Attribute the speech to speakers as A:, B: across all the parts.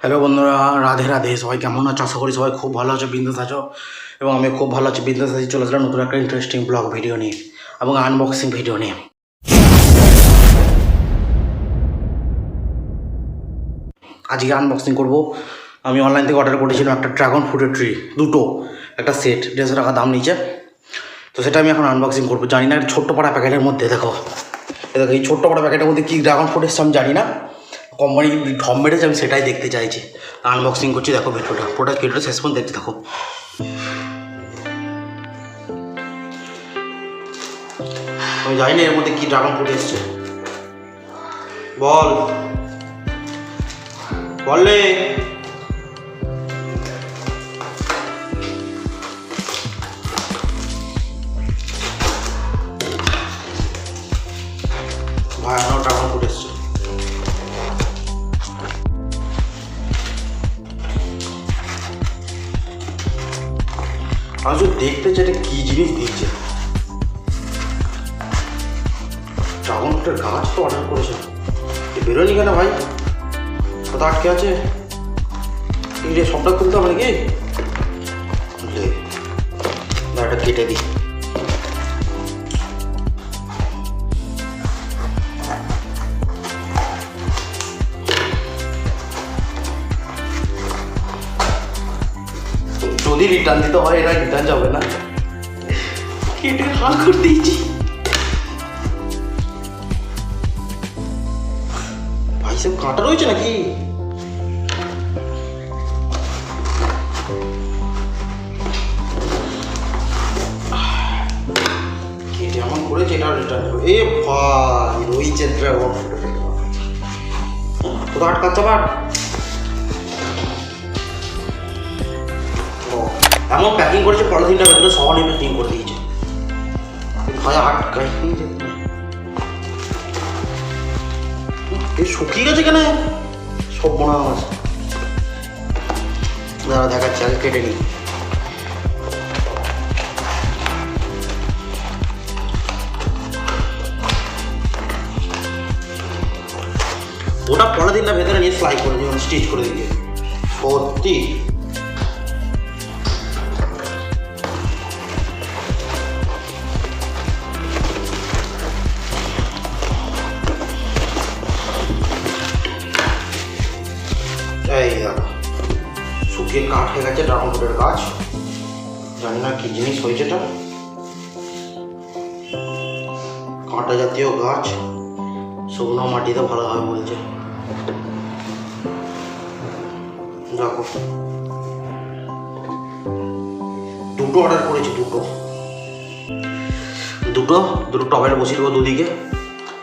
A: Hello বন্ধুরা, রাধে রাধে। সবাই কেমন আছো? আশা করি সবাই খুব ভালো আছো, বিন্দাস আছো। এবং আমি খুব ভালো আছি, বিন্দাস আছি। চলে আসলাম নতুন একটা ইন্টারেস্টিং ব্লগ ভিডিও নিয়ে এবং আনবক্সিং ভিডিও নিয়ে। আজকে আনবক্সিং করব। আমি অনলাইন থেকে অর্ডার করেছিলাম একটা ড্রাগন ফ্রুটের ট্রি, দুটো, একটা সেট 150 টাকা দাম নিচে। তো সেটা আমি এখন আনবক্সিং করবো। জানি না ছোট্ট পাড়া প্যাকেটের মধ্যে দেখো এই ছোট্ট পাড়া প্যাকেটের মধ্যে কী ড্রাগন ফ্রুট এসছে আমি জানি না। কোম্পানি ঢম মেরেছে, আমি সেটাই দেখতে চাইছি। আনবক্সিং করছি, দেখো ভিডিওটা শেষ পর্যন্ত দেখতে থাকো। আমি জানি না এর মধ্যে কি ড্রাগন ফ্রুট এসছে। বললে ভয়ানক ড্রাগন ফ্রুট এসছে। আমি শুধু দেখতে চাই এটা কী জিনিস দিচ্ছে। ড্রাগন ফ্রুটের গাছ তো অর্ডার করেছে, বেরোনি কেন ভাই? কোথাও আটকে আছে? এই রে, সবটা খুলতে হবে নাকি? এটা কেটে দিই। যদি রিটার্ন দিতে হয়, এটা রিটার্ন যাবে না। কেটে হাল করে দিয়েছি ভাই। সব কাঁটা রয়েছে নাকি? কেটে এমন করেছে, এটা রিটার্ন যাবে। এ ভাই, রয়েছে ড্রাগন ফ্রুট। কোথাও আটকাচ্ছে আবার? এমন প্যাকিং করেছে, পলিথিনটা ভেতরে সবাই প্যাকিং করে দিয়েছে। ভাই আটকাই শুকিয়ে গেছে কেন? সব মনে আছে। দাঁড়া দেখাচ্ছে, আগে কেটে নিই। ওটা পলিথিনটা ভেতরে নিয়ে সেলাই করে দিয়ে স্টিচ করে দিয়েছে সত্যি। এই দেখো, শুকিয়ে কাঠ হয়ে গেছে ড্রাগন ফ্রুটের গাছ। জানি না কি জিনিস হয়েছে এটা। কাঁটা জাতীয় গাছ, শুকনো মাটিতে ভালো হয় বলছে। দেখো, দুটো অর্ডার করেছি, দুটো টবের বসিয়ে দেবো দুদিকে,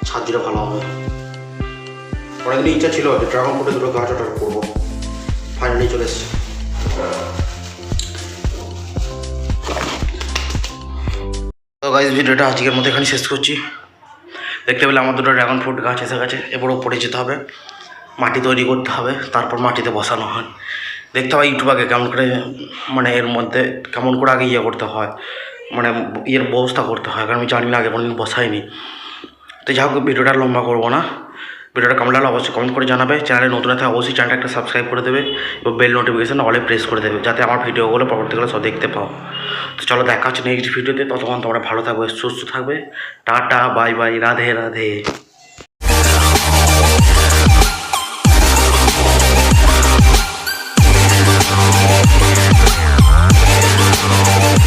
A: ছাদ দিলে ভালো হবে। অনেকদিন ইচ্ছা ছিল যে ড্রাগন ফ্রুটে দুটো গাছ অর্ডার করবো, ফাইনালি চলে এসছে। তো গাইস, ভিডিওটা আজকের মতো এখানে শেষ করছি। দেখতে পেলে আমার দুটো ড্রাগন ফ্রুট গাছ এসে গেছে। এবার ওপরে যেতে হবে, মাটি তৈরি করতে হবে, তারপর মাটিতে বসানো হয়। দেখতে হবে ইউটিউব আগে কেমন করে, মানে এর মধ্যে কেমন করে আগে ইয়ে করতে হয়, মানে ইয়ের ব্যবস্থা করতে হয়, কারণ আমি জানি না, আগে কোনোদিন বসাইনি। তো যাই হোক, ভিডিওটা লম্বা করবো না। ভিডিওটা কেমন লাগলো অবশ্যই কমেন্ট করে জানাবে। চ্যানেলে নতুন আছে অবশ্যই চ্যানেলটা একটা সাবস্ক্রাইব করে দেবে এবং বেল নোটিফিকেশন অলে প্রেস করে দেবে, যাতে আমার ভিডিওগুলো পরবর্তীকালে সব দেখতে পাও। তো চলো, দেখা হচ্ছে নেক্সট ভিডিওতে। ততক্ষণ তোমরা ভালো থাকবে, সুস্থ থাকবে। Tata, bye bye, Radhe Radhe.